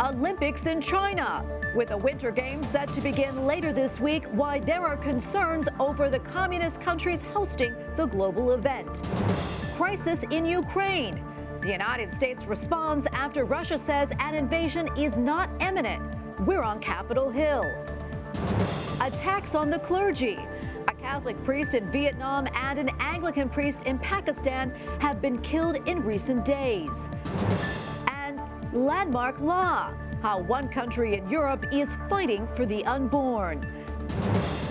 Olympics in China. With the Winter Games set to begin later this week, why there are concerns over the communist countries hosting the global event. Crisis in Ukraine. The United States responds after Russia says an invasion is not imminent. We're on Capitol Hill. Attacks on the clergy. A Catholic priest in Vietnam and an Anglican priest in Pakistan have been killed in recent days. And landmark law. How one country in Europe is fighting for the unborn.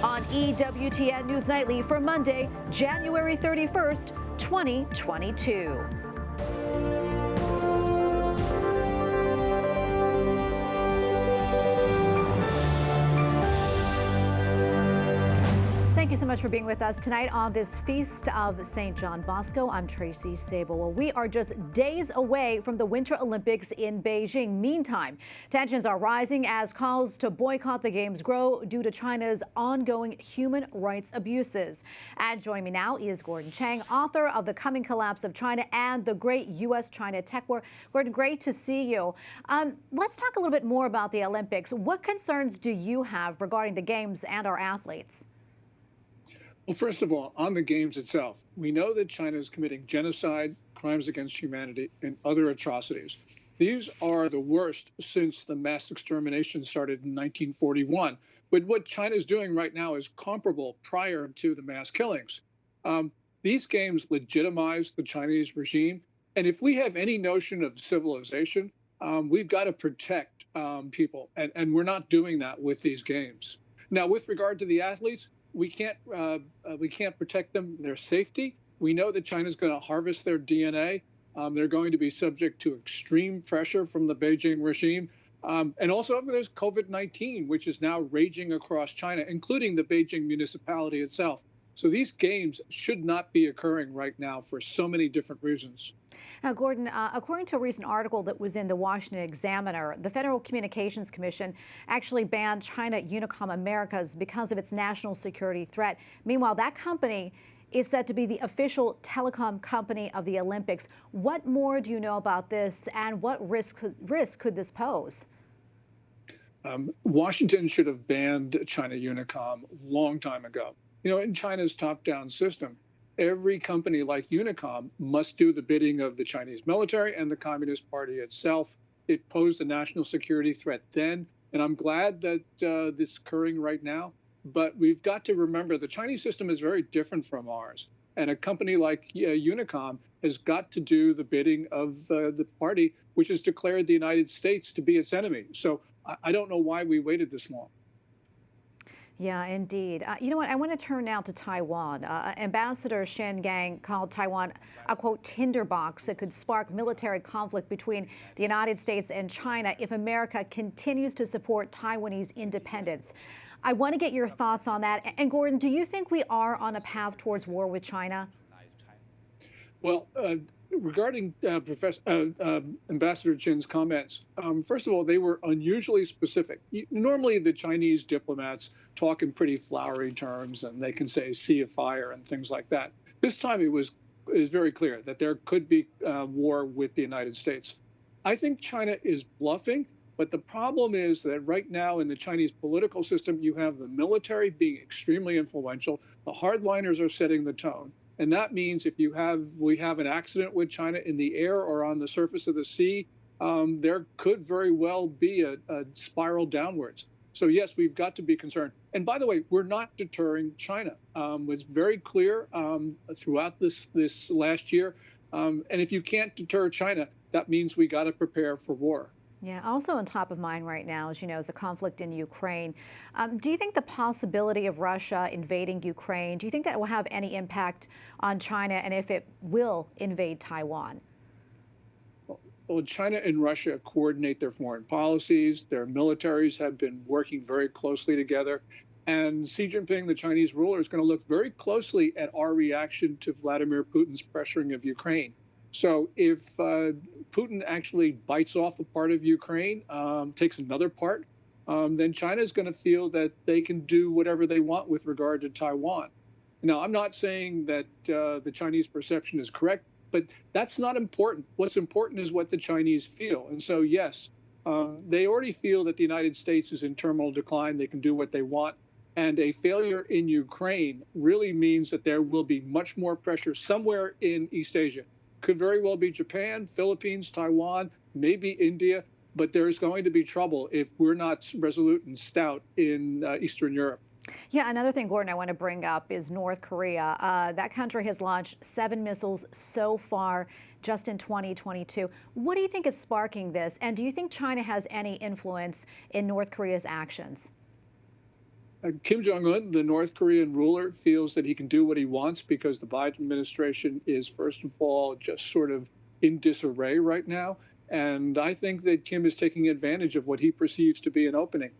On EWTN News Nightly for Monday, January 31st, 2022. Thank you so much for being with us tonight on this feast of St. John Bosco. I'm Tracy Sable. Well, we are just days away from the Winter Olympics in Beijing. Meantime, tensions are rising as calls to boycott the Games grow due to China's ongoing human rights abuses. And joining me now is Gordon Chang, author of The Coming Collapse of China and the Great U.S.-China Tech War. Gordon, great to see you. Let's talk a little bit more about the Olympics. What concerns do you have regarding the Games and our athletes? Well, first of all, on the Games itself, we know that China is committing genocide, crimes against humanity, and other atrocities. These are the worst since the mass extermination started in 1941. But what China is doing right now is comparable prior to the mass killings. These Games legitimize the Chinese regime. And if we have any notion of civilization, we've got to protect people. And we're not doing that with these Games. Now, with regard to the athletes, we can't protect them, their safety. We know that China's going to harvest their DNA. They're going to be subject to extreme pressure from the Beijing regime. And also there's COVID-19, which is now raging across China, including the Beijing municipality itself. So these Games should not be occurring right now for so many different reasons. Now, Gordon, according to a recent article that was in the Washington Examiner, the Federal Communications Commission actually banned China-Unicom Americas because of its national security threat. Meanwhile, that company is said to be the official telecom company of the Olympics. What more do you know about this, and what risk could this pose? Washington should have banned China-Unicom a long time ago. You know, in China's top-down system, every company like Unicom must do the bidding of the Chinese military and the Communist Party itself. It posed a national security threat then, and I'm glad that this is occurring right now. But we've got to remember the Chinese system is very different from ours. And a company like Unicom has got to do the bidding of the party, which has declared the United States to be its enemy. So I don't know why we waited this long. Yeah, indeed. You know what? I want to turn now to Taiwan. Ambassador Chang called Taiwan a, quote, tinderbox that could spark military conflict between the United States and China if America continues to support Taiwanese independence. I want to get your thoughts on that. And Gordon, do you think we are on a path towards war with China? Well, regarding Ambassador Chin's comments, first of all, they were unusually specific. Normally, the Chinese diplomats talk in pretty flowery terms, and they can say "sea of fire" and things like that. This time, it was very clear that there could be war with the United States. I think China is bluffing, but the problem is that right now in the Chinese political system, you have the military being extremely influential. The hardliners are setting the tone. And that means if we have an accident with China in the air or on the surface of the sea, there could very well be a spiral downwards. So, yes, we've got to be concerned. And by the way, we're not deterring China. It's very clear throughout this last year. And if you can't deter China, that means we got to prepare for war. Yeah, also on top of mind right now, as you know, is the conflict in Ukraine. Do you think the possibility of Russia invading Ukraine, do you think that will have any impact on China, and if it will invade Taiwan? Well, China and Russia coordinate their foreign policies. Their militaries have been working very closely together. And Xi Jinping, the Chinese ruler, is going to look very closely at our reaction to Vladimir Putin's pressuring of Ukraine. So if Putin actually bites off a part of Ukraine, takes another part, then China is going to feel that they can do whatever they want with regard to Taiwan. Now, I'm not saying that the Chinese perception is correct, but that's not important. What's important is what the Chinese feel. And so, yes, They already feel that the United States is in terminal decline. They can do what they want. And a failure in Ukraine really means that there will be much more pressure somewhere in East Asia. Could very well be Japan, Philippines, Taiwan, maybe India. But there's going to be trouble if we're not resolute and stout in Eastern Europe. Yeah, another thing, Gordon, I want to bring up is North Korea. That country has launched 7 missiles so far just in 2022. What do you think is sparking this? And do you think China has any influence in North Korea's actions? Kim Jong-un, the North Korean ruler, feels that he can do what he wants because the Biden administration is, first of all, just sort of in disarray right now. And I think that Kim is taking advantage of what he perceives to be an opening.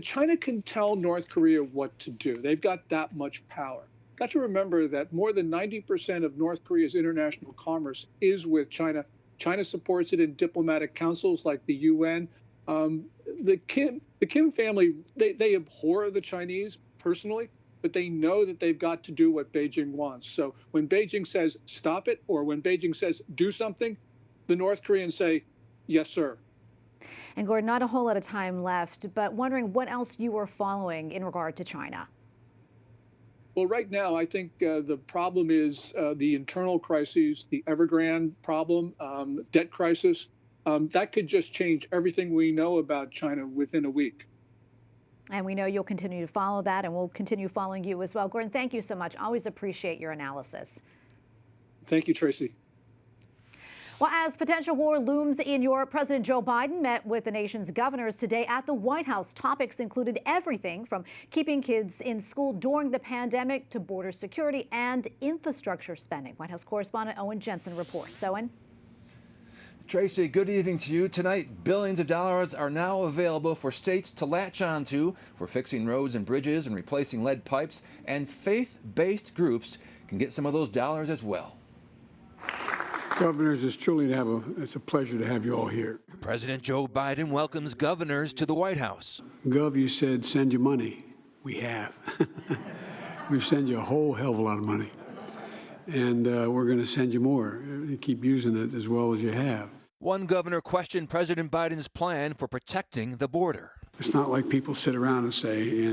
China can tell North Korea what to do. They've got that much power. Got to remember that more than 90% of North Korea's international commerce is with China. China supports it in diplomatic councils like the UN. The Kim family, they abhor the Chinese personally, but they know that they've got to do what Beijing wants. So when Beijing says stop it, or when Beijing says do something, the North Koreans say, yes, sir. And Gordon, not a whole lot of time left, but wondering what else you were following in regard to China. Well, right now, I think the problem is the internal crises, the Evergrande problem, debt crisis. That could just change everything we know about China within a week. And we know you'll continue to follow that, and we'll continue following you as well. Gordon, thank you so much. Always appreciate your analysis. Thank you, Tracy. Well, as potential war looms in Europe, President Joe Biden met with the nation's governors today at the White House. Topics included everything from keeping kids in school during the pandemic to border security and infrastructure spending. White House correspondent Owen Jensen reports. Owen? Tracy, good evening to you. Tonight, billions of dollars are now available for states to latch onto for fixing roads and bridges and replacing lead pipes, and faith-based groups can get some of those dollars as well. Governors, it's a pleasure to have you all here. President Joe Biden welcomes governors to the White House. Gov, you said send you money. We have. We've sent you a whole hell of a lot of money. And we're going to send you more. You keep using it as well as you have. One governor questioned President Biden's plan for protecting the border. It's not like people sit around and say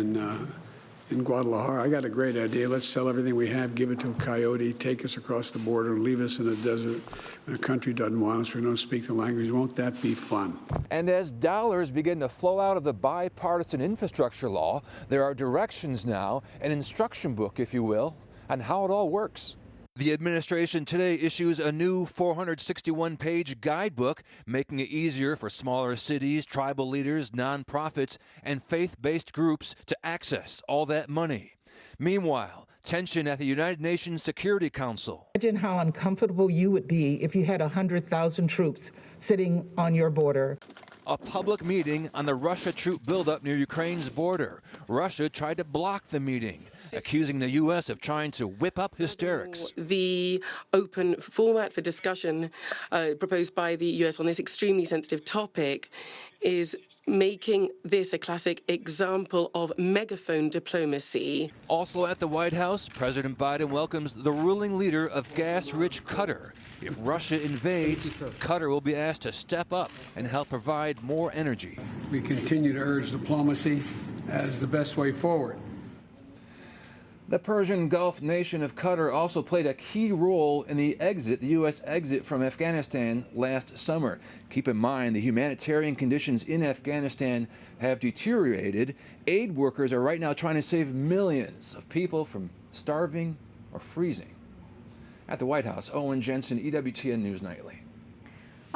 in Guadalajara, I got a great idea. Let's sell everything we have, give it to a coyote, take us across the border, and leave us in the desert. And a country doesn't want us. We don't speak the language. Won't that be fun? And as dollars begin to flow out of the bipartisan infrastructure law, there are directions now, an instruction book, if you will, on how it all works. The administration today issues a new 461-page guidebook, making it easier for smaller cities, tribal leaders, nonprofits, and faith-based groups to access all that money. Meanwhile, tension at the United Nations Security Council. Imagine how uncomfortable you would be if you had 100,000 troops sitting on your border. A public meeting on the Russia troop buildup near Ukraine's border. Russia tried to block the meeting, accusing the U.S. of trying to whip up hysterics. The open format for discussion proposed by the U.S. on this extremely sensitive topic is making this a classic example of megaphone diplomacy. Also at the White House, President Biden welcomes the ruling leader of gas-rich Qatar. If Russia invades, Qatar will be asked to step up and help provide more energy. We continue to urge diplomacy as the best way forward. The Persian Gulf nation of Qatar also played a key role in the U.S. exit from Afghanistan last summer. Keep in mind, the humanitarian conditions in Afghanistan have deteriorated. Aid workers are right now trying to save millions of people from starving or freezing. At the White House, Owen Jensen, EWTN News Nightly.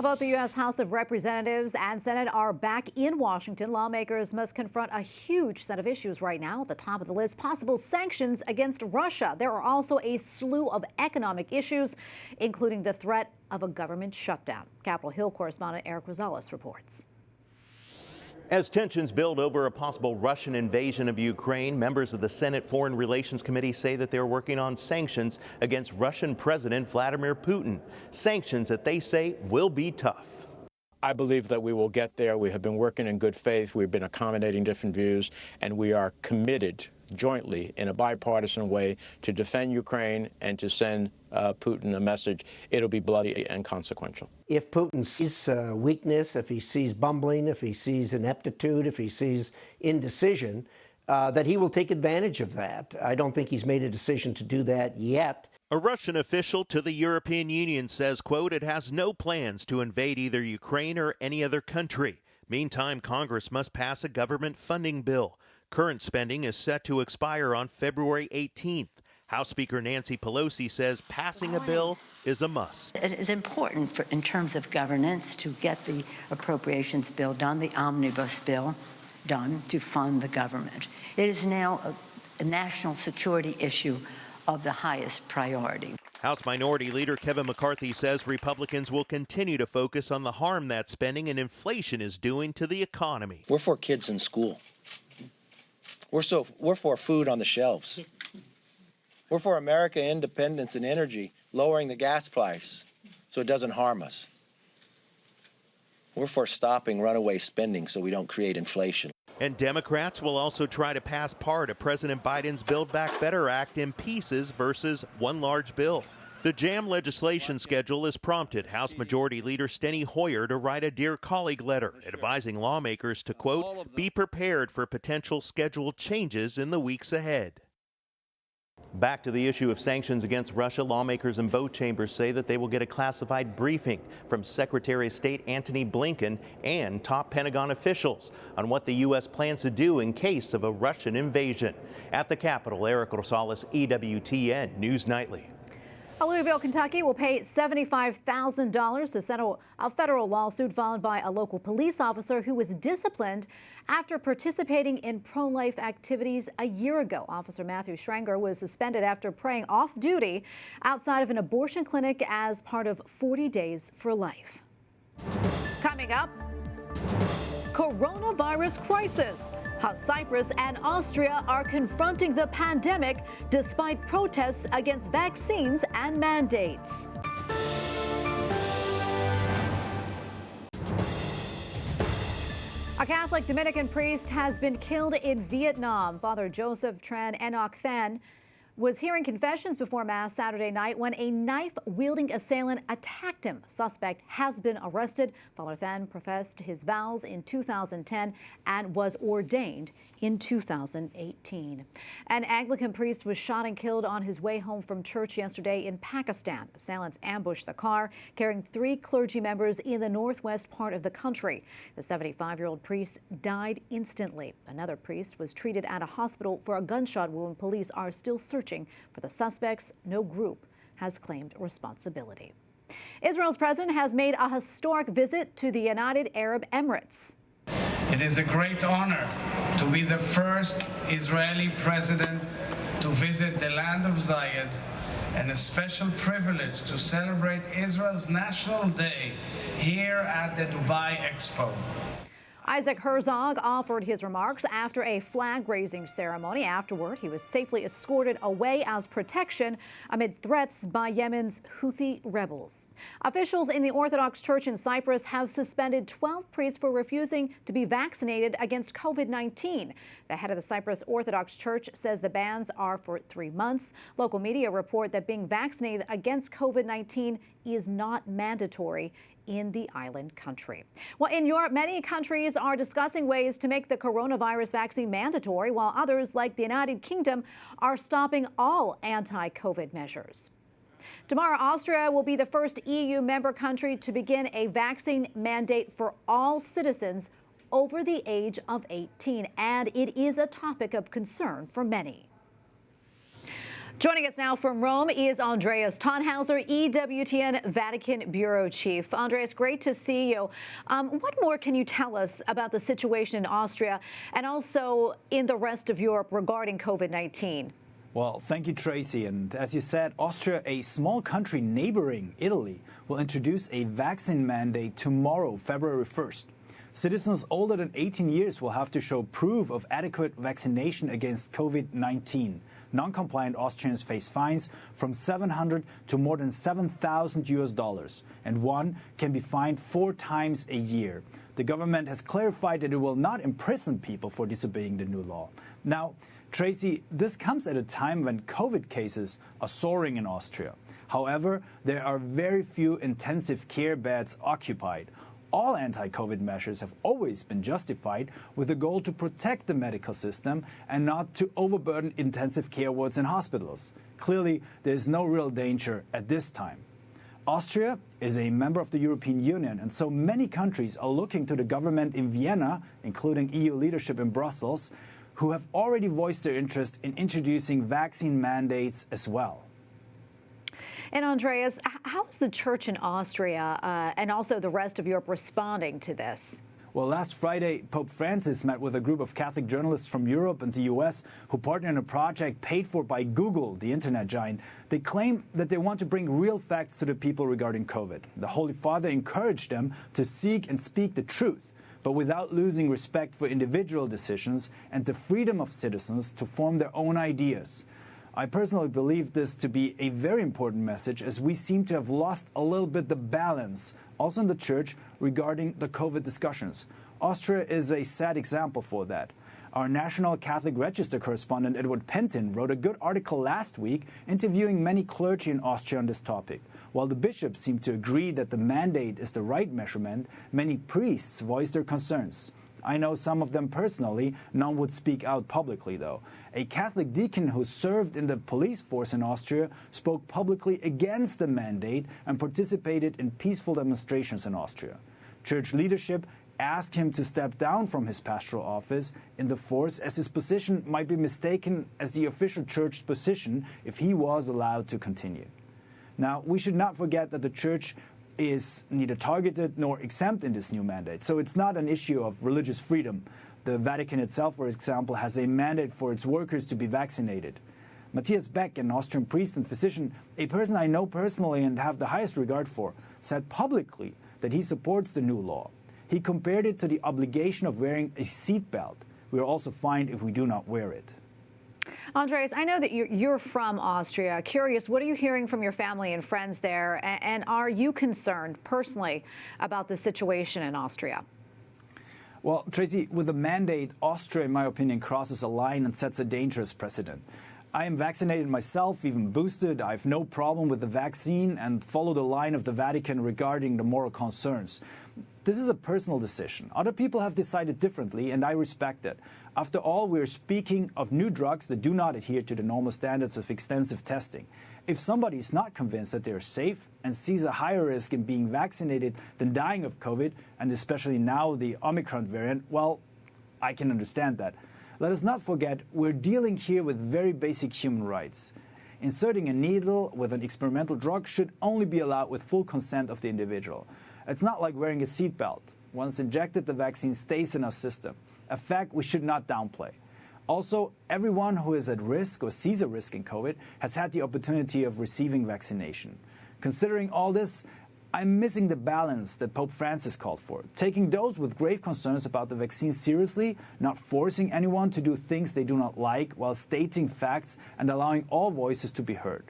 Both the U.S. House of Representatives and Senate are back in Washington. Lawmakers must confront a huge set of issues right now. At the top of the list, possible sanctions against Russia. There are also a slew of economic issues, including the threat of a government shutdown. Capitol Hill correspondent Eric Rosales reports. As tensions build over a possible Russian invasion of Ukraine, members of the Senate Foreign Relations Committee say that they're working on sanctions against Russian President Vladimir Putin. Sanctions that they say will be tough. I believe that we will get there. We have been working in good faith. We've been accommodating different views, and we are committed jointly in a bipartisan way to defend Ukraine and to send Putin a message. It'll be bloody and consequential. If Putin sees weakness, if he sees bumbling, if he sees ineptitude, if he sees indecision, that he will take advantage of that. I don't think he's made a decision to do that yet. A Russian official to the European Union says, quote, it has no plans to invade either Ukraine or any other country. Meantime, Congress must pass a government funding bill. Current spending is set to expire on February 18th. House Speaker Nancy Pelosi says passing a bill is a must. It is important in terms of governance to get the appropriations bill done, the omnibus bill done to fund the government. It is now a national security issue of the highest priority. House Minority Leader Kevin McCarthy says Republicans will continue to focus on the harm that spending and inflation is doing to the economy. We're for kids in school. We're for food on the shelves. We're for America independence and energy, lowering the gas price so it doesn't harm us. We're for stopping runaway spending so we don't create inflation. And Democrats will also try to pass part of President Biden's Build Back Better Act in pieces versus one large bill. The jam legislation schedule has prompted House Majority Leader Steny Hoyer to write a Dear Colleague letter advising lawmakers to, quote, be prepared for potential schedule changes in the weeks ahead. Back to the issue of sanctions against Russia, lawmakers in both chambers say that they will get a classified briefing from Secretary of State Antony Blinken and top Pentagon officials on what the U.S. plans to do in case of a Russian invasion. At the Capitol, Eric Rosales, EWTN News Nightly. Louisville, Kentucky will pay $75,000 to settle a federal lawsuit filed by a local police officer who was disciplined after participating in pro-life activities a year ago. Officer Matthew Schranger was suspended after praying off duty outside of an abortion clinic as part of 40 Days for Life. Coming up, coronavirus crisis. How Cyprus and Austria are confronting the pandemic despite protests against vaccines and mandates. A Catholic Dominican priest has been killed in Vietnam. Father Joseph Tran Enoch Than was hearing confessions before Mass Saturday night when a knife-wielding assailant attacked him. Suspect has been arrested. Father Than professed his vows in 2010 and was ordained in 2018. An Anglican priest was shot and killed on his way home from church yesterday in Pakistan. Assailants ambushed the car carrying 3 clergy members in the northwest part of the country. The 75-year-old priest died instantly. Another priest was treated at a hospital for a gunshot wound. Police are still searching for the suspects. No group has claimed responsibility. Israel's president has made a historic visit to the United Arab Emirates. It is a great honor to be the first Israeli president to visit the land of Zayed, and a special privilege to celebrate Israel's National Day here at the Dubai Expo. Isaac Herzog offered his remarks after a flag-raising ceremony. Afterward, he was safely escorted away as protection amid threats by Yemen's Houthi rebels. Officials in the Orthodox Church in Cyprus have suspended 12 priests for refusing to be vaccinated against COVID-19. The head of the Cyprus Orthodox Church says the bans are for 3 months. Local media report that being vaccinated against COVID-19 is not mandatory in the island country. Well, in Europe, many countries are discussing ways to make the coronavirus vaccine mandatory, while others, like the United Kingdom, are stopping all anti-COVID measures. Tomorrow, Austria will be the first EU member country to begin a vaccine mandate for all citizens over the age of 18, and it is a topic of concern for many. Joining us now from Rome is Andreas Thonhauser, EWTN Vatican Bureau Chief. Andreas, great to see you. What more can you tell us about the situation in Austria and also in the rest of Europe regarding COVID-19? Well, thank you, Tracy. And as you said, Austria, a small country neighboring Italy, will introduce a vaccine mandate tomorrow, February 1st. Citizens older than 18 years will have to show proof of adequate vaccination against COVID-19. Non-compliant Austrians face fines from $700 to more than $7,000 US, and one can be fined 4 times a year. The government has clarified that it will not imprison people for disobeying the new law. Now, Tracy, this comes at a time when COVID cases are soaring in Austria. However, there are very few intensive care beds occupied. All anti-COVID measures have always been justified with the goal to protect the medical system and not to overburden intensive care wards in hospitals. Clearly, there is no real danger at this time. Austria is a member of the European Union, and so many countries are looking to the government in Vienna, including EU leadership in Brussels, who have already voiced their interest in introducing vaccine mandates as well. And Andreas, how is the church in Austria and also the rest of Europe responding to this? Well, last Friday, Pope Francis met with a group of Catholic journalists from Europe and the US who partner in a project paid for by Google, the internet giant. They claim that they want to bring real facts to the people regarding COVID. The Holy Father encouraged them to seek and speak the truth, but without losing respect for individual decisions and the freedom of citizens to form their own ideas. I personally believe this to be a very important message, as we seem to have lost a little bit the balance, also in the church, regarding the COVID discussions. Austria is a sad example for that. Our National Catholic Register correspondent Edward Pentin wrote a good article last week interviewing many clergy in Austria on this topic. While the bishops seem to agree that the mandate is the right measurement, many priests voiced their concerns. I know some of them personally. None would speak out publicly, though. A Catholic deacon who served in the police force in Austria spoke publicly against the mandate and participated in peaceful demonstrations in Austria. Church leadership asked him to step down from his pastoral office in the force, as his position might be mistaken as the official church's position if he was allowed to continue. Now, we should not forget that the church is neither targeted nor exempt in this new mandate. So it's not an issue of religious freedom. The Vatican itself, for example, has a mandate for its workers to be vaccinated. Matthias Beck, an Austrian priest and physician, a person I know personally and have the highest regard for, said publicly that he supports the new law. He compared it to the obligation of wearing a seatbelt. We are also fined if we do not wear it. Andreas, I know that you're from Austria. Curious, what are you hearing from your family and friends there? And are you concerned personally about the situation in Austria? Well, Tracy, with the mandate, Austria, in my opinion, crosses a line and sets a dangerous precedent. I am vaccinated myself, even boosted. I have no problem with the vaccine and follow the line of the Vatican regarding the moral concerns. This is a personal decision. Other people have decided differently, and I respect it. After all, we are speaking of new drugs that do not adhere to the normal standards of extensive testing. If somebody is not convinced that they are safe and sees a higher risk in being vaccinated than dying of COVID, and especially now the Omicron variant, well, I can understand that. Let us not forget, we're dealing here with very basic human rights. Inserting a needle with an experimental drug should only be allowed with full consent of the individual. It's not like wearing a seatbelt. Once injected, the vaccine stays in our system, a fact we should not downplay. Also, everyone who is at risk or sees a risk in COVID has had the opportunity of receiving vaccination. Considering all this, I'm missing the balance that Pope Francis called for, taking those with grave concerns about the vaccine seriously, not forcing anyone to do things they do not like, while stating facts and allowing all voices to be heard.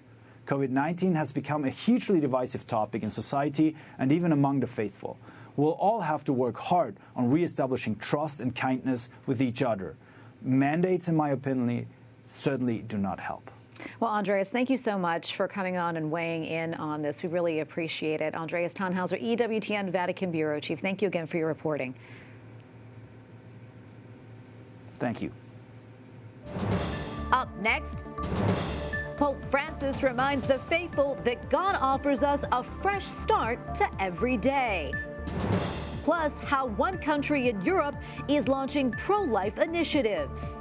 COVID-19 has become a hugely divisive topic in society and even among the faithful. We'll all have to work hard on re-establishing trust and kindness with each other. Mandates, in my opinion, certainly do not help. Well, Andreas, thank you so much for coming on and weighing in on this. We really appreciate it. Andreas Thonhauser, EWTN Vatican Bureau Chief, thank you again for your reporting. Thank you. Up next, Pope Francis reminds the faithful that God offers us a fresh start to every day. Plus, how one country in Europe is launching pro-life initiatives.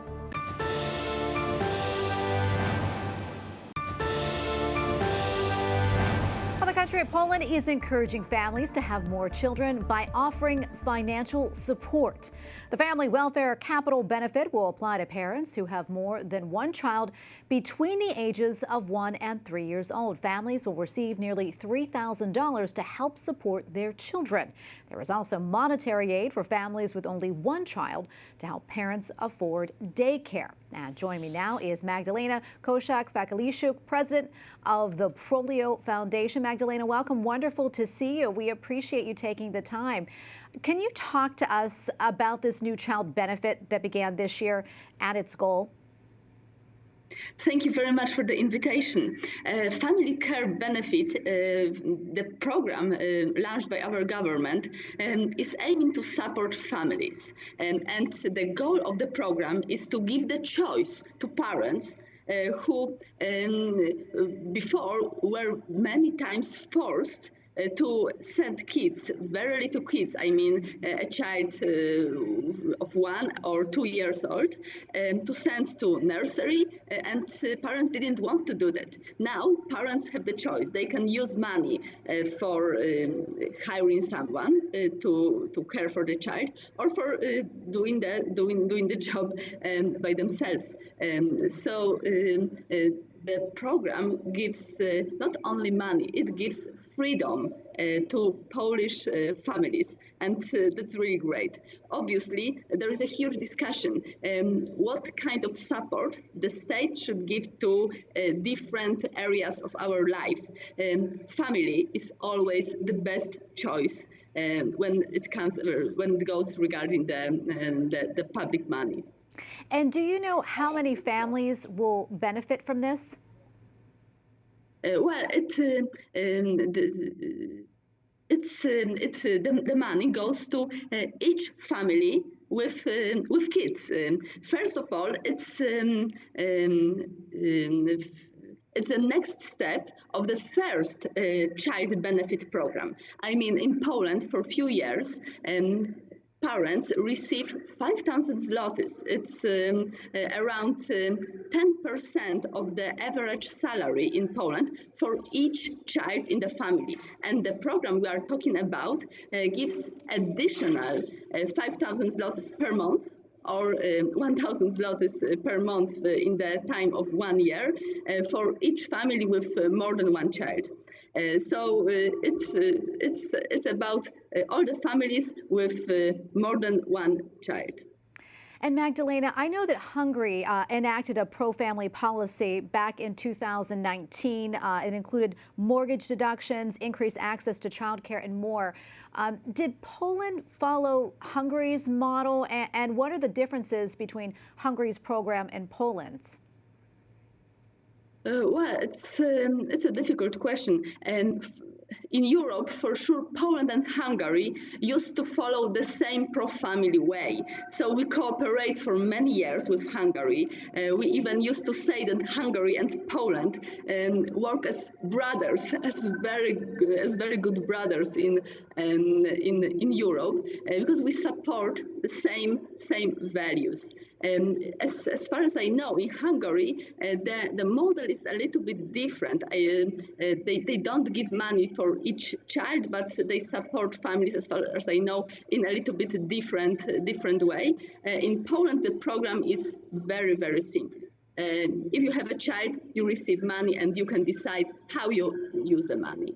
The country of Poland is encouraging families to have more children by offering financial support. The Family Welfare Capital Benefit will apply to parents who have more than one child between the ages of 1 and 3 years old. Families will receive nearly $3,000 to help support their children. There is also monetary aid for families with only one child to help parents afford daycare. And joining me now is Magdalena Korzekwa-Kaliszuk, president of the Proelio Foundation. Magdalena, Magdalena, welcome. Wonderful to see you. We appreciate you taking the time. Can you talk to us about this new child benefit that began this year and its goal? Thank you very much for the invitation. Family Care Benefit, the program launched by our government, is aiming to support families. And the goal of the program is to give the choice to parents who before were many times forced to send kids, very little kids, I mean a child of 1 or 2 years old, to send to nursery, and parents didn't want to do that. Now parents have the choice. They can use money for hiring someone to care for the child, or for doing the job by themselves. So the program gives not only money, it gives freedom to Polish families, and that's really great. Obviously, there is a huge discussion what kind of support the state should give to different areas of our life. Family is always the best choice when it goes regarding the public money. And do you know how many families will benefit from this? Well, the money goes to each family with kids. First of all, it's the next step of the first child benefit program. I mean, in Poland, for a few years, parents receive 5,000 zlotys. It's around 10% of the average salary in Poland for each child in the family. And the program we are talking about gives additional 5,000 zlotys per month, or 1,000 zlotys per month in the time of 1 year for each family with more than one child. So it's about all the families with more than one child. And Magdalena, I know that Hungary enacted a pro-family policy back in 2019. It included mortgage deductions, increased access to childcare, and more. Did Poland follow Hungary's model, and what are the differences between Hungary's program and Poland's? Well, it's a difficult question. And in Europe, for sure, Poland and Hungary used to follow the same pro-family way. So we cooperate for many years with Hungary. We even used to say that Hungary and Poland work as brothers, as very good brothers in Europe, because we support the same values. As far as I know, in Hungary, the model is a little bit different. They don't give money for each child, but they support families, as far as I know, in a little bit different way. In Poland, the program is very, very simple. If you have a child, you receive money, and you can decide how you use the money.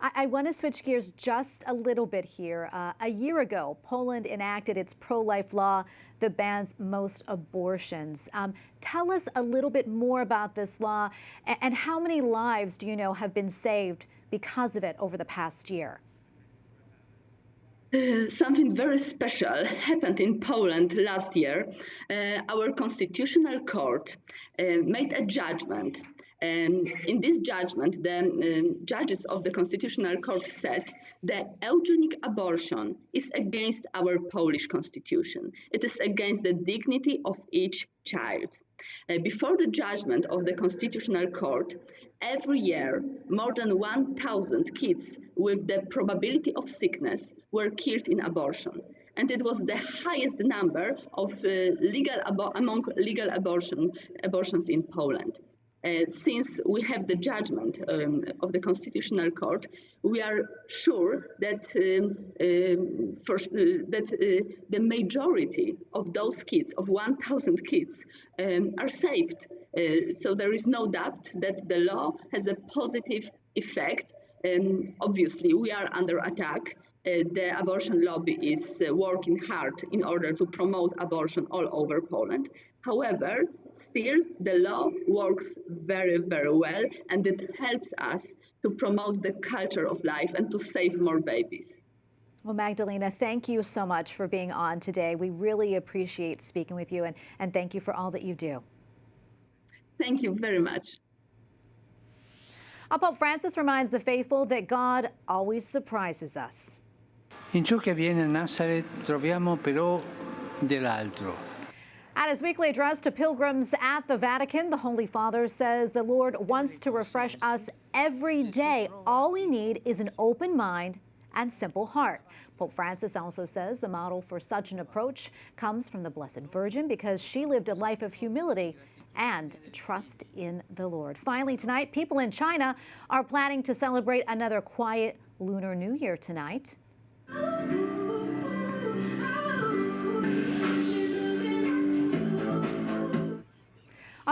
I want to switch gears just a little bit here. A year ago, Poland enacted its pro-life law that bans most abortions. Tell us a little bit more about this law, and how many lives do you know have been saved because of it over the past year? Something very special happened in Poland last year. Our Constitutional Court made a judgment. In this judgment, the judges of the Constitutional Court said that eugenic abortion is against our Polish constitution. It is against the dignity of each child. Before the judgment of the Constitutional Court, every year, more than 1,000 kids with the probability of sickness were killed in abortion. And it was the highest number of among legal abortions in Poland. Since we have the judgment of the Constitutional Court, we are sure that the majority of those kids, of 1,000 kids, are saved. So there is no doubt that the law has a positive effect. Obviously, we are under attack. the abortion lobby is working hard in order to promote abortion all over Poland. However, still the law works very, very well, and it helps us to promote the culture of life and to save more babies. Well, Magdalena, thank you so much for being on today. We really appreciate speaking with you, and thank you for all that you do. Thank you very much. Pope Francis reminds the faithful that God always surprises us. In ciò che avviene a Nazareth troviamo però dell'altro. At his weekly address to pilgrims at the Vatican, the Holy Father says the Lord wants to refresh us every day. All we need is an open mind and simple heart. Pope Francis also says the model for such an approach comes from the Blessed Virgin because she lived a life of humility and trust in the Lord. Finally, tonight, people in China are planning to celebrate another quiet Lunar New Year tonight.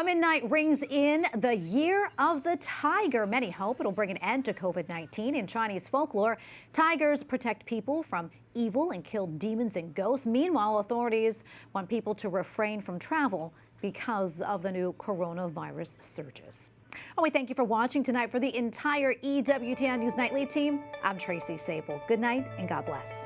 Midnight rings in the Year of the Tiger. Many hope it'll bring an end to COVID-19. In Chinese folklore, tigers protect people from evil and kill demons and ghosts. Meanwhile, authorities want people to refrain from travel because of the new coronavirus surges. We thank you for watching tonight. For the entire EWTN News Nightly team, I'm Tracy Sable. Good night and God bless.